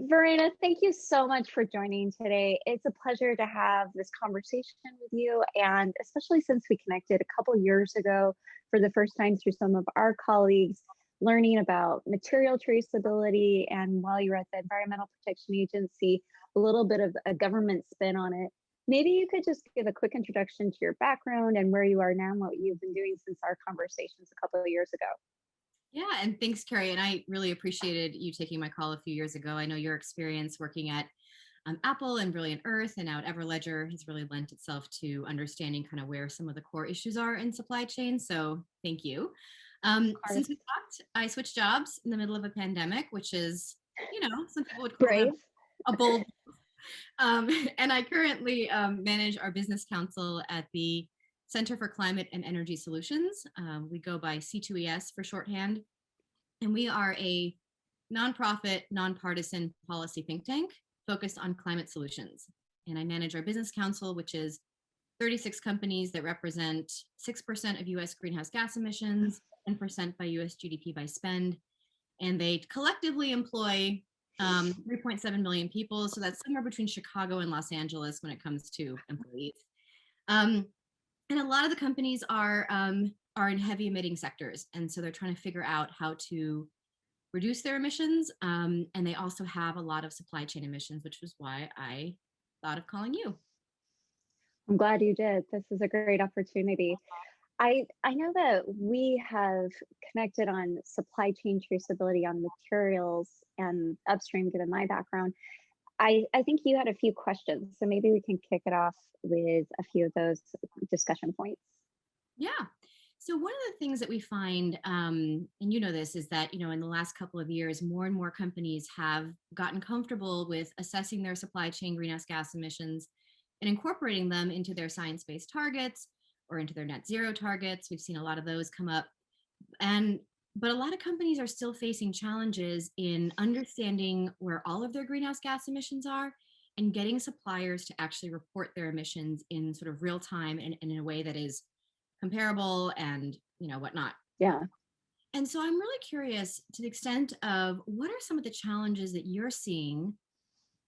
Verena, thank you so much for joining today. It's a pleasure to have this conversation with you, and especially since we connected a couple years ago for the first time through some of our colleagues learning about material traceability, and while you were at the Environmental Protection Agency, a little bit of a government spin on it. Maybe you could just give a quick introduction to your background and where you are now and what you've been doing since our conversations a couple of years ago. Yeah, and thanks, Carrie. And I really appreciated you taking my call a few years ago. I know your experience working at Apple and Brilliant Earth and now at Everledger has really lent itself to understanding kind of where some of the core issues are in supply chain. So thank you. Of Since course. we talked, I switched jobs in the middle of a pandemic, which is, some people would call that Brave. a bold. And I currently manage our business council at the Center for Climate and Energy Solutions. We go by C2ES for shorthand. And we are a nonprofit, nonpartisan policy think tank focused on climate solutions. And I manage our business council, which is 36 companies that represent 6% of US greenhouse gas emissions, 10% by US GDP by spend. And they collectively employ 3.7 million people. So that's somewhere between Chicago and Los Angeles when it comes to employees. And a lot of the companies are in heavy emitting sectors. And so they're trying to figure out how to reduce their emissions. And they also have a lot of supply chain emissions, which was why I thought of calling you. I'm glad you did. This is a great opportunity. I know that we have connected on supply chain traceability on materials and upstream, given my background. I think you had a few questions, so maybe we can kick it off with a few of those discussion points. Yeah. So one of the things that we find, and you know this, is that, in the last couple of years, more and more companies have gotten comfortable with assessing their supply chain greenhouse gas emissions and incorporating them into their science-based targets or into their net zero targets. We've seen a lot of those come up. But a lot of companies are still facing challenges in understanding where all of their greenhouse gas emissions are and getting suppliers to actually report their emissions in sort of real time and in a way that is comparable and whatnot. Yeah. And so I'm really curious to the extent of what are some of the challenges that you're seeing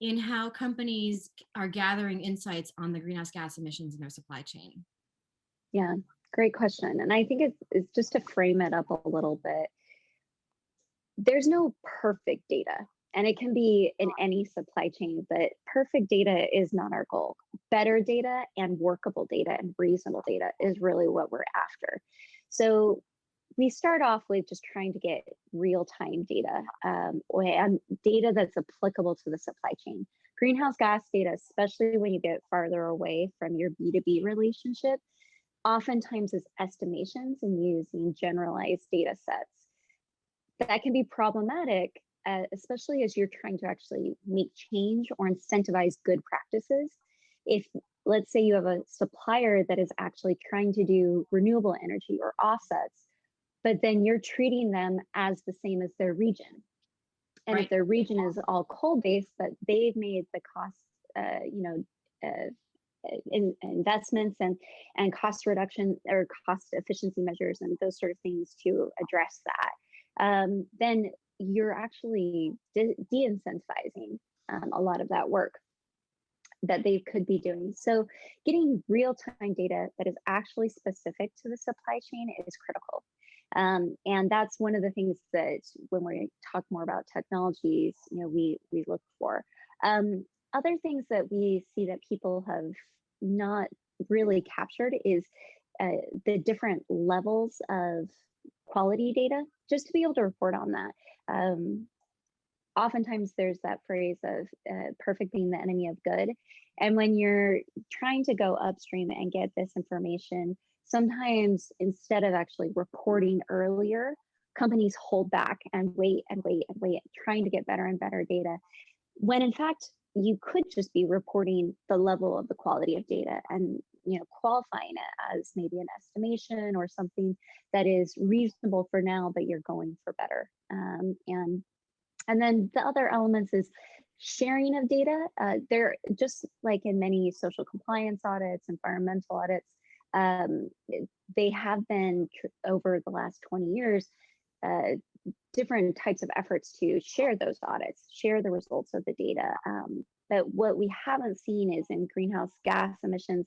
in how companies are gathering insights on the greenhouse gas emissions in their supply chain? Yeah, great question. And I think it's just to frame it up a little bit. There's no perfect data, and it can be in any supply chain, but perfect data is not our goal. Better data and workable data and reasonable data is really what we're after. So we start off with just trying to get real-time data and data that's applicable to the supply chain. Greenhouse gas data, especially when you get farther away from your B2B relationship, oftentimes is estimations and using generalized data sets. That can be problematic, especially as you're trying to actually make change or incentivize good practices. If, let's say, you have a supplier that is actually trying to do renewable energy or offsets, but then you're treating them as the same as their region. And Right. if their region is all coal-based, but they've made the cost, investments and cost reduction or cost efficiency measures and those sort of things to address that, then you're actually de-incentivizing a lot of that work that they could be doing. So getting real-time data that is actually specific to the supply chain is critical. And that's one of the things that when we talk more about technologies, we look for. Other things that we see that people have not really captured is the different levels of quality data, just to be able to report on that. Oftentimes there's that phrase of perfect being the enemy of good. And when you're trying to go upstream and get this information, sometimes instead of actually reporting earlier, companies hold back and wait and wait and wait, trying to get better and better data, when in fact, you could just be reporting the level of the quality of data and qualifying it as maybe an estimation or something that is reasonable for now, but you're going for better. And then the other elements is sharing of data. They're just like in many social compliance audits, environmental audits, they have been over the last 20 years different types of efforts to share those audits, share the results of the data. But what we haven't seen is in greenhouse gas emissions,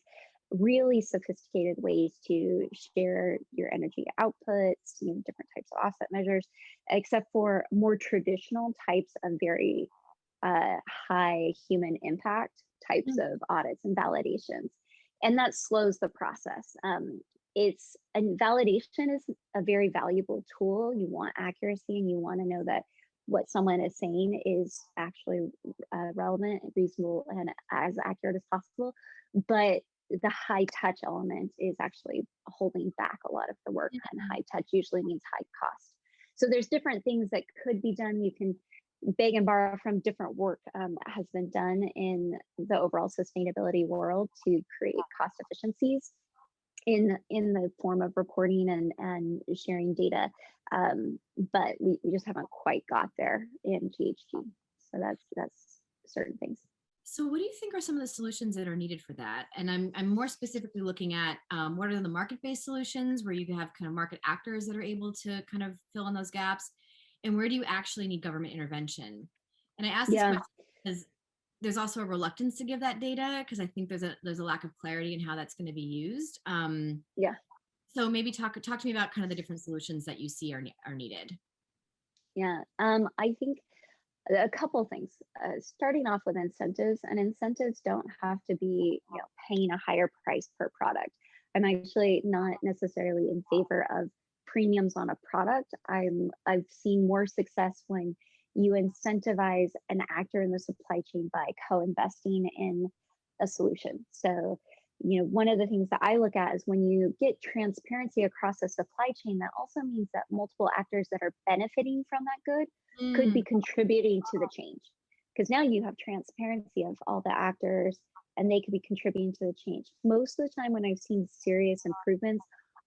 really sophisticated ways to share your energy outputs, different types of offset measures, except for more traditional types of very high human impact types of audits and validations. And that slows the process. And validation is a very valuable tool. You want accuracy and you want to know that what someone is saying is actually relevant, reasonable, and as accurate as possible. But the high touch element is actually holding back a lot of the work, and high touch usually means high cost. So there's different things that could be done. You can beg and borrow from different work that has been done in the overall sustainability world to create cost efficiencies in the form of reporting and sharing data. But we just haven't quite got there in GHG. So that's certain things. So what do you think are some of the solutions that are needed for that? And I'm more specifically looking at what are the market-based solutions where you can have kind of market actors that are able to kind of fill in those gaps, and where do you actually need government intervention? And I ask this question because there's also a reluctance to give that data, because I think there's a lack of clarity in how that's going to be used. So maybe talk to me about kind of the different solutions that you see are needed. I think a couple things. Starting off with incentives, and incentives don't have to be paying a higher price per product. I'm actually not necessarily in favor of premiums on a product. I've seen more success when you incentivize an actor in the supply chain by co-investing in a solution. So, one of the things that I look at is when you get transparency across a supply chain, that also means that multiple actors that are benefiting from that good could be contributing to the change. Because now you have transparency of all the actors and they could be contributing to the change. Most of the time when I've seen serious improvements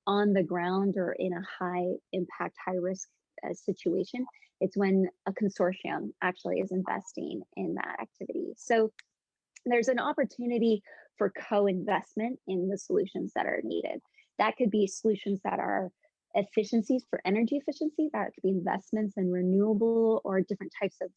on the ground or in a high impact, high risk situation, it's when a consortium actually is investing in that activity. So there's an opportunity for co-investment in the solutions that are needed. That could be solutions that are efficiencies for energy efficiency, that could be investments in renewable or different types of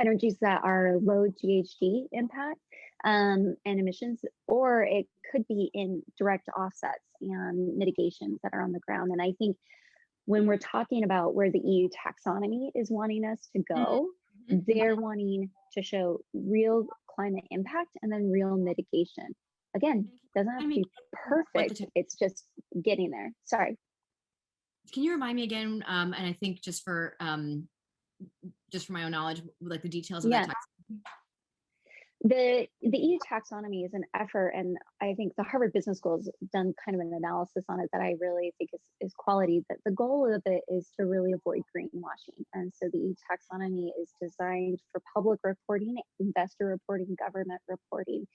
energies that are low GHG impact and emissions, or it could be in direct offsets and mitigations that are on the ground. And I think when we're talking about where the EU taxonomy is wanting us to go, they're wanting to show real climate impact and then real mitigation. Again, doesn't have to be perfect. It's just getting there. Sorry. Can you remind me again? And I think just for my own knowledge, like the details of that taxonomy. The EU taxonomy is an effort, and I think the Harvard Business School has done kind of an analysis on it that I really think is quality. That the goal of it is to really avoid greenwashing, and so the EU taxonomy is designed for public reporting, investor reporting, government reporting,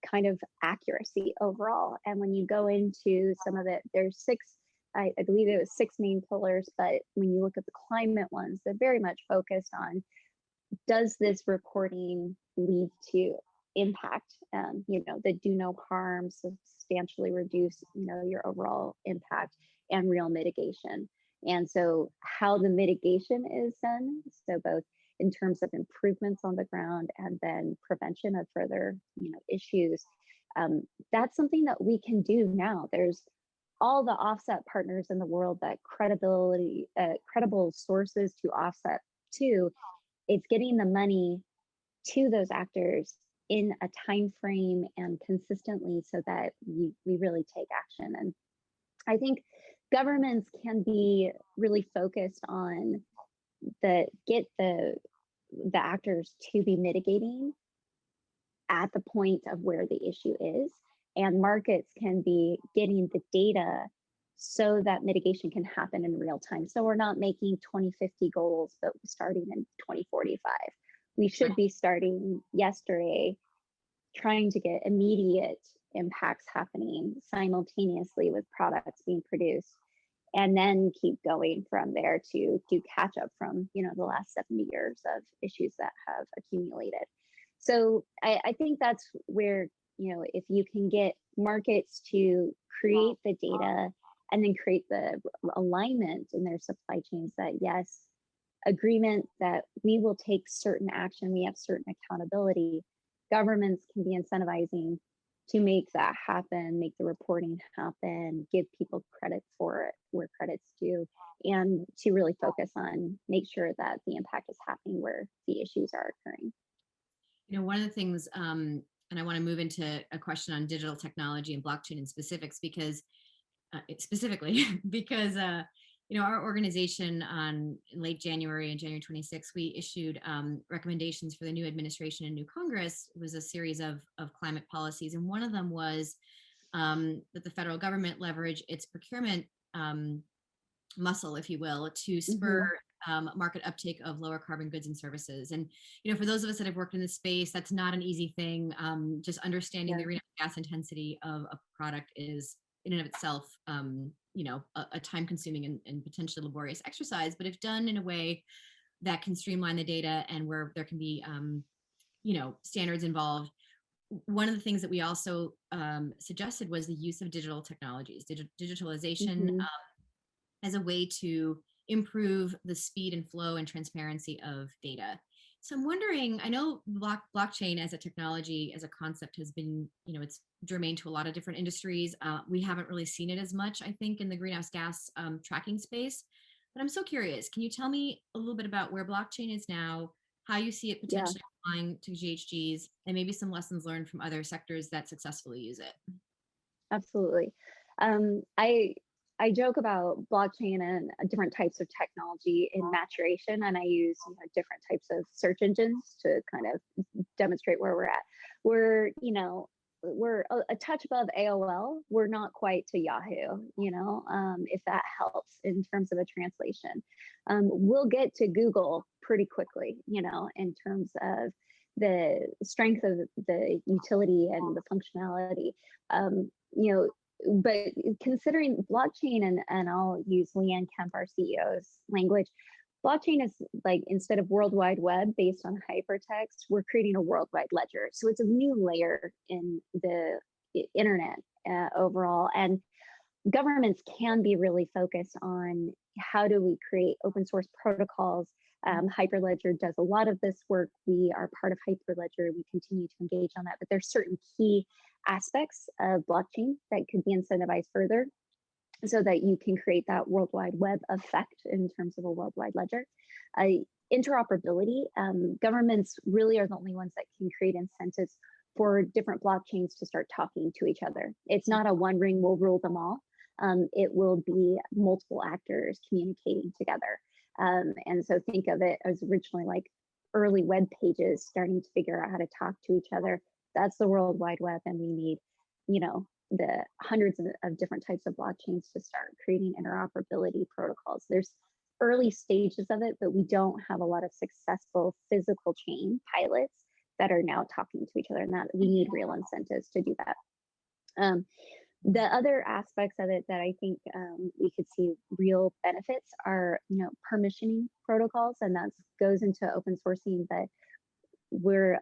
kind of accuracy overall. And when you go into some of it, there's six. I believe it was six main pillars, but when you look at the climate ones, they're very much focused on, does this reporting lead to impact, that do no harm, substantially reduce, your overall impact, and real mitigation. And so how the mitigation is done, so both in terms of improvements on the ground and then prevention of further, issues, that's something that we can do now. There's all the offset partners in the world that credible sources to offset to. It's getting the money to those actors in a time frame and consistently so that we really take action. And I think governments can be really focused on get the actors to be mitigating at the point of where the issue is, and markets can be getting the data so that mitigation can happen in real time. So we're not making 2050 goals, but starting in 2045. We should be starting yesterday, trying to get immediate impacts happening simultaneously with products being produced, and then keep going from there to catch up from, the last 70 years of issues that have accumulated. So I think that's where, if you can get markets to create the data and then create the alignment in their supply chains that yes, agreement that we will take certain action, we have certain accountability. Governments can be incentivizing to make that happen, make the reporting happen, give people credit for it where credit's due, and to really focus on make sure that the impact is happening where the issues are occurring. One of the things, and I want to move into a question on digital technology and blockchain in specifics because specifically because our organization on in late January and January 26th, we issued recommendations for the new administration and new Congress. It was a series of climate policies, and one of them was that the federal government leverage its procurement muscle, if you will, to spur market uptake of lower carbon goods and services. And for those of us that have worked in this space, that's not an easy thing. Just understanding the greenhouse gas intensity of a product is in and of itself a time consuming and potentially laborious exercise, but if done in a way that can streamline the data and where there can be standards involved. One of the things that we also suggested was the use of digital technologies, digitalization as a way to improve the speed and flow and transparency of data. So I'm wondering, I know blockchain as a technology, as a concept has been, it's germane to a lot of different industries. We haven't really seen it as much, I think, in the greenhouse gas tracking space. But I'm so curious, can you tell me a little bit about where blockchain is now, how you see it potentially applying to GHGs, and maybe some lessons learned from other sectors that successfully use it? Absolutely. I joke about blockchain and different types of technology in maturation, and I use different types of search engines to kind of demonstrate where we're at. We're a touch above AOL. We're not quite to Yahoo, if that helps in terms of a translation. We'll get to Google pretty quickly, in terms of the strength of the utility and the functionality. But considering blockchain, and I'll use Leanne Kemp, our CEO's language, blockchain is like, instead of World Wide Web based on hypertext, we're creating a worldwide ledger. So it's a new layer in the internet overall. And governments can be really focused on how do we create open source protocols. Hyperledger does a lot of this work. We are part of Hyperledger. We continue to engage on that, but there's certain key aspects of blockchain that could be incentivized further so that you can create that worldwide web effect in terms of a worldwide ledger. Interoperability, governments really are the only ones that can create incentives for different blockchains to start talking to each other. It's not a one ring will rule them all. It will be multiple actors communicating together. And so think of it as originally like early web pages starting to figure out how to talk to each other. That's the World Wide Web, and we need, the hundreds of different types of blockchains to start creating interoperability protocols. There's early stages of it, but we don't have a lot of successful physical chain pilots that are now talking to each other, and that we need real incentives to do that. The other aspects of it that I think we could see real benefits are, permissioning protocols, and that goes into open sourcing. But we're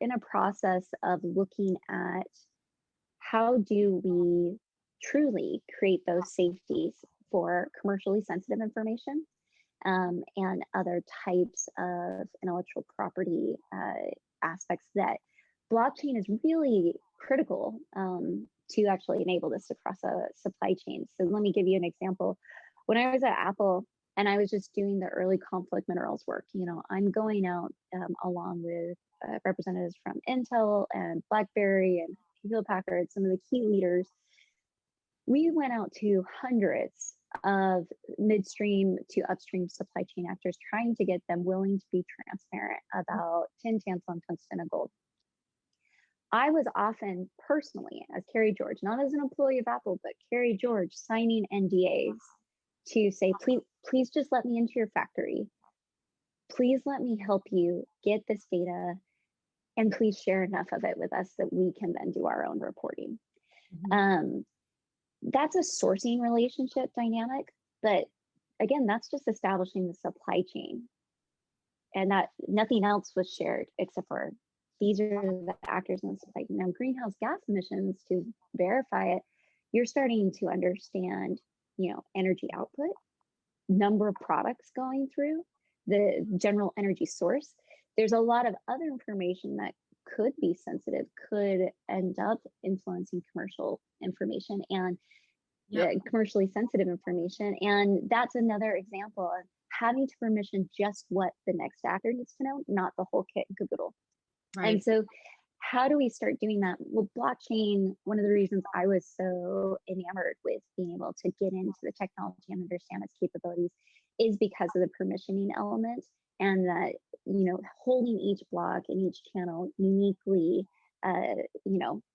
in a process of looking at how do we truly create those safeties for commercially sensitive information and other types of intellectual property aspects that blockchain is really critical to actually enable this across a supply chain. So let me give you an example. When I was at Apple and I was just doing the early conflict minerals work, I'm going out along with representatives from Intel and BlackBerry and Hewlett Packard, some of the key leaders. We went out to hundreds of midstream to upstream supply chain actors, trying to get them willing to be transparent about tin, tantalum, tungsten, and gold. I was often personally, as Carrie George, not as an employee of Apple, but Carrie George, signing NDAs to say, please just let me into your factory. Please let me help you get this data, and please share enough of it with us that we can then do our own reporting. That's a sourcing relationship dynamic, but again, that's just establishing the supply chain, and that nothing else was shared except for these are the actors in the supply chain. Now, greenhouse gas emissions, to verify it, you're starting to understand, energy output, number of products going through, the general energy source. There's a lot of other information that could be sensitive, could end up influencing commercial information and Yep. commercially sensitive information. And that's another example of having to permission just what the next actor needs to know, not the whole kit and caboodle. And Right. so, how do we start doing that? Well, blockchain, one of the reasons I was so enamored with being able to get into the technology and understand its capabilities is because of the permissioning element, and that, holding each block and each channel uniquely,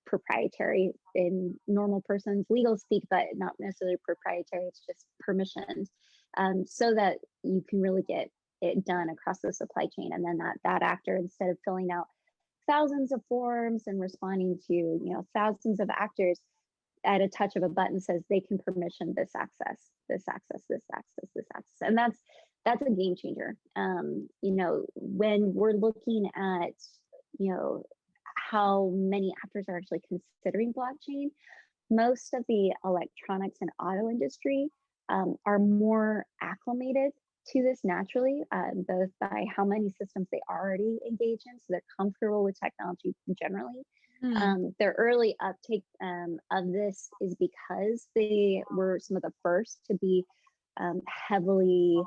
proprietary in normal person's legal speak, but not necessarily proprietary, it's just permissioned, so that you can really get it done across the supply chain. And then that actor, instead of filling out thousands of forms and responding to, thousands of actors, at a touch of a button says they can permission this access, this access, this access, this access. And that's a game changer. When we're looking at, how many actors are actually considering blockchain, most of the electronics and auto industry are more acclimated to this naturally, both by how many systems they already engage in, so they're comfortable with technology generally. Their early uptake of this is because they were some of the first to be heavily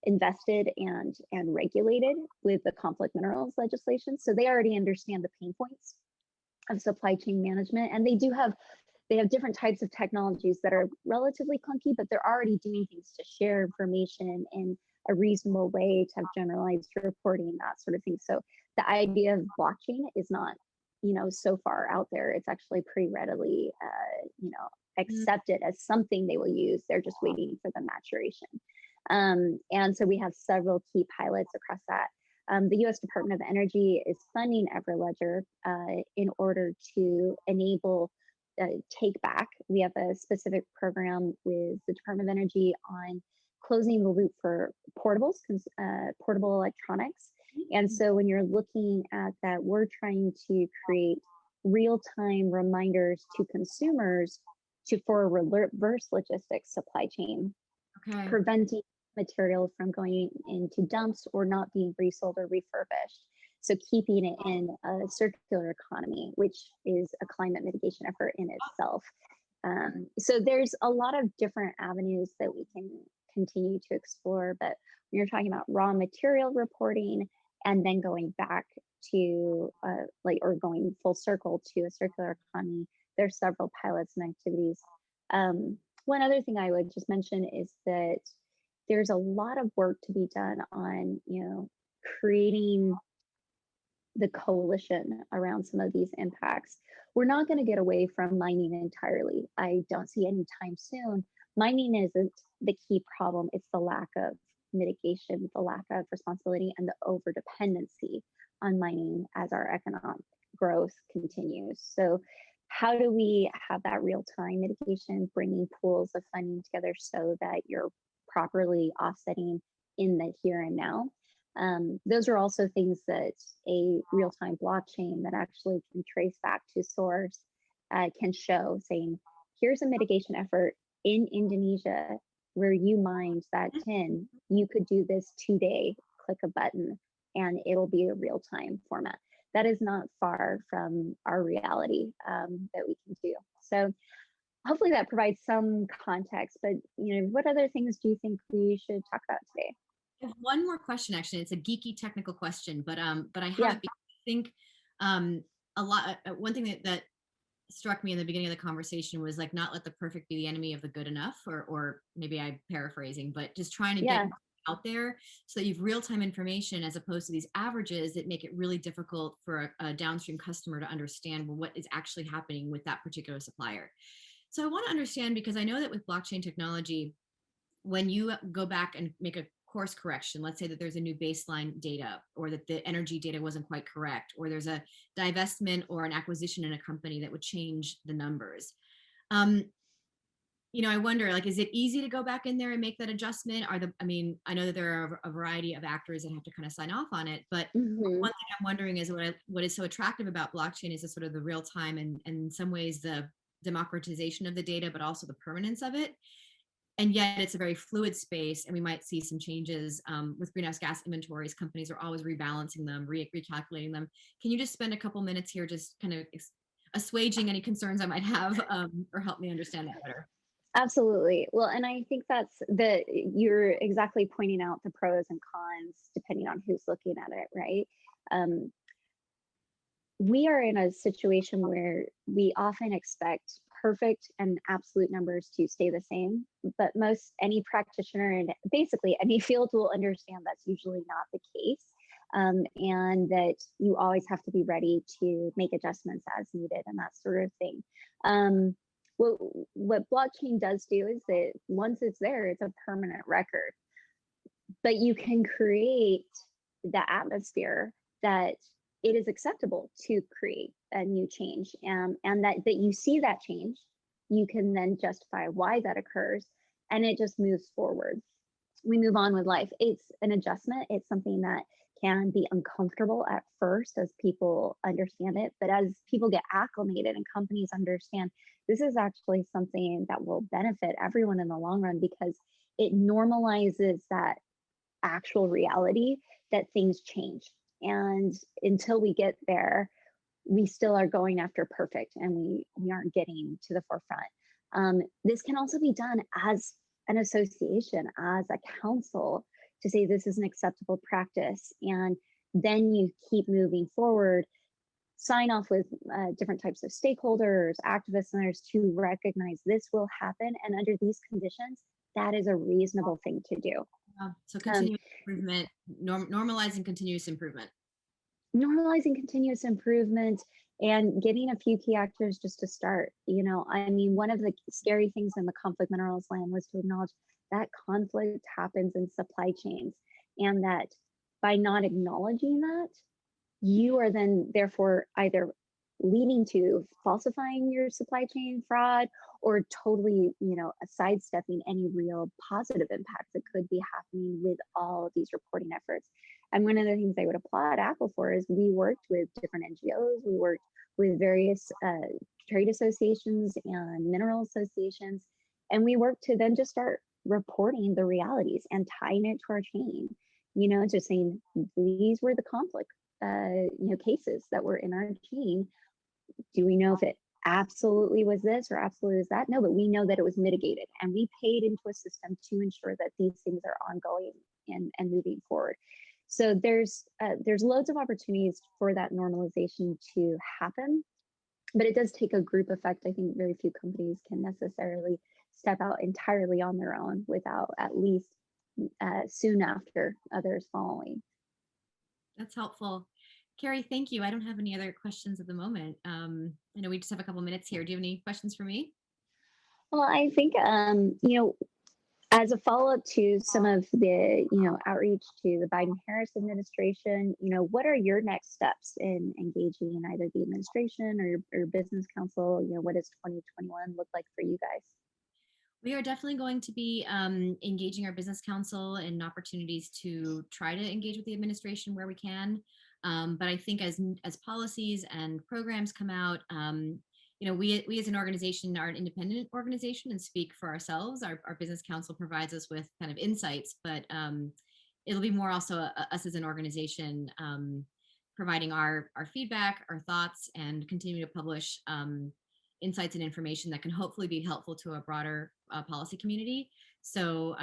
invested and regulated with the conflict minerals legislation. So they already understand the pain points of supply chain management, and they have different types of technologies that are relatively clunky, but they're already doing things to share information in a reasonable way, to have generalized reporting, that sort of thing. So the idea of blockchain is not, so far out there. It's actually pretty readily, accepted as something they will use. They're just waiting for the maturation. And so we have several key pilots across that. The US Department of Energy is funding Everledger in order to enable take back. We have a specific program with the Department of Energy on closing the loop for portables, portable electronics. And so when you're looking at that, we're trying to create real-time reminders to consumers for a reverse logistics supply chain, Okay. preventing material from going into dumps or not being resold or refurbished. So keeping it in a circular economy, which is a climate mitigation effort in itself. So there's a lot of different avenues that we can continue to explore. But when you're talking about raw material reporting and then going back to or going full circle to a circular economy, there's several pilots and activities. One other thing I would just mention is that there's a lot of work to be done on, creating the coalition around some of these impacts. We're not going to get away from mining entirely. I don't see any time soon. Mining isn't the key problem. It's the lack of mitigation, the lack of responsibility, and the over dependency on mining as our economic growth continues. So how do we have that real-time mitigation, bringing pools of funding together so that you're properly offsetting in the here and now? Those are also things that a real-time blockchain that actually can trace back to source can show, saying, here's a mitigation effort in Indonesia where you mined that tin. You could do this today, click a button, and it'll be a real-time format. That is not far from our reality that we can do. So hopefully that provides some context, but what other things do you think we should talk about today? I have one more question, actually. It's a geeky technical question, but I have Yeah. it because I think a lot. One thing that struck me in the beginning of the conversation was like, not let the perfect be the enemy of the good enough, or maybe I'm paraphrasing, but just trying to Yeah. get out there so that you've real-time information as opposed to these averages that make it really difficult for a downstream customer to understand, well, what is actually happening with that particular supplier. So I want to understand, because I know that with blockchain technology, when you go back and make a course correction, let's say that there's a new baseline data, or that the energy data wasn't quite correct, or there's a divestment or an acquisition in a company that would change the numbers. I wonder, like, is it easy to go back in there and make that adjustment? I know that there are a variety of actors that have to kind of sign off on it, but Mm-hmm. one thing I'm wondering is what is so attractive about blockchain is the sort of the real time, and in some ways the democratization of the data, but also the permanence of it. And yet it's a very fluid space, and we might see some changes with greenhouse gas inventories. Companies are always rebalancing them, recalculating them. Can you just spend a couple minutes here just kind of assuaging any concerns I might have, or help me understand that better? Absolutely. Well, and I think you're exactly pointing out the pros and cons depending on who's looking at it, right? Um, we are in a situation where we often expect perfect and absolute numbers to stay the same, but any practitioner in basically any field will understand that's usually not the case. And that you always have to be ready to make adjustments as needed and that sort of thing. Um, what blockchain does do is that once it's there, it's a permanent record, but you can create the atmosphere that it is acceptable to create a new change, and that you see that change, you can then justify why that occurs, and it just moves forward. We move on with life. It's an adjustment. It's something that can be uncomfortable at first as people understand it, but as people get acclimated and companies understand, this is actually something that will benefit everyone in the long run because it normalizes that actual reality that things change. And until we get there, we still are going after perfect, and we aren't getting to the forefront. This can also be done as an association, as a council, to say this is an acceptable practice. And then you keep moving forward, sign off with different types of stakeholders, activists, and others to recognize this will happen. And under these conditions, that is a reasonable thing to do. So continuous improvement, normalizing continuous improvement. Normalizing continuous improvement and getting a few key actors just to start. I mean, one of the scary things in the conflict minerals land was to acknowledge that conflict happens in supply chains, and that by not acknowledging that, you are then therefore either leading to falsifying your supply chain fraud or totally, sidestepping any real positive impacts that could be happening with all of these reporting efforts. And one of the things I would applaud Apple for is we worked with different NGOs, we worked with various trade associations and mineral associations, and we worked to then just start reporting the realities and tying it to our chain, just saying these were the conflict cases that were in our chain. Do we know if it absolutely was this or absolutely was that? No, but we know that it was mitigated, and we paid into a system to ensure that these things are ongoing and moving forward. So there's loads of opportunities for that normalization to happen, but it does take a group effect. I think very few companies can necessarily step out entirely on their own without at least soon after others following. That's helpful. Carrie, thank you. I don't have any other questions at the moment. I know we just have a couple minutes here. Do you have any questions for me? Well, I think, as a follow-up to some of the, outreach to the Biden-Harris administration, what are your next steps in engaging in either the administration or your business council? What does 2021 look like for you guys? We are definitely going to be engaging our business council in opportunities to try to engage with the administration where we can. But I think as policies and programs come out, we as an organization are an independent organization and speak for ourselves. Our business council provides us with kind of insights, but it'll be more also us as an organization providing our feedback, our thoughts, and continue to publish insights and information that can hopefully be helpful to a broader policy community. So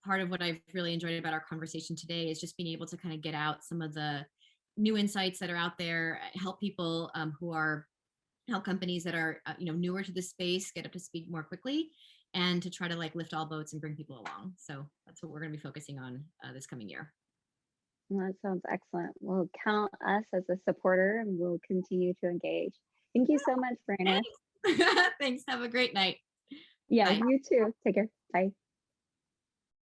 part of what I've really enjoyed about our conversation today is just being able to kind of get out some of the new insights that are out there, help people help companies that are newer to the space get up to speed more quickly, and to try to lift all boats and bring people along. So that's what we're going to be focusing on this coming year. Well, that sounds excellent. We'll count us as a supporter, and we'll continue to engage. Thank you so much, Verena. Thanks. Have a great night. Yeah, Bye. You too. Take care. Bye.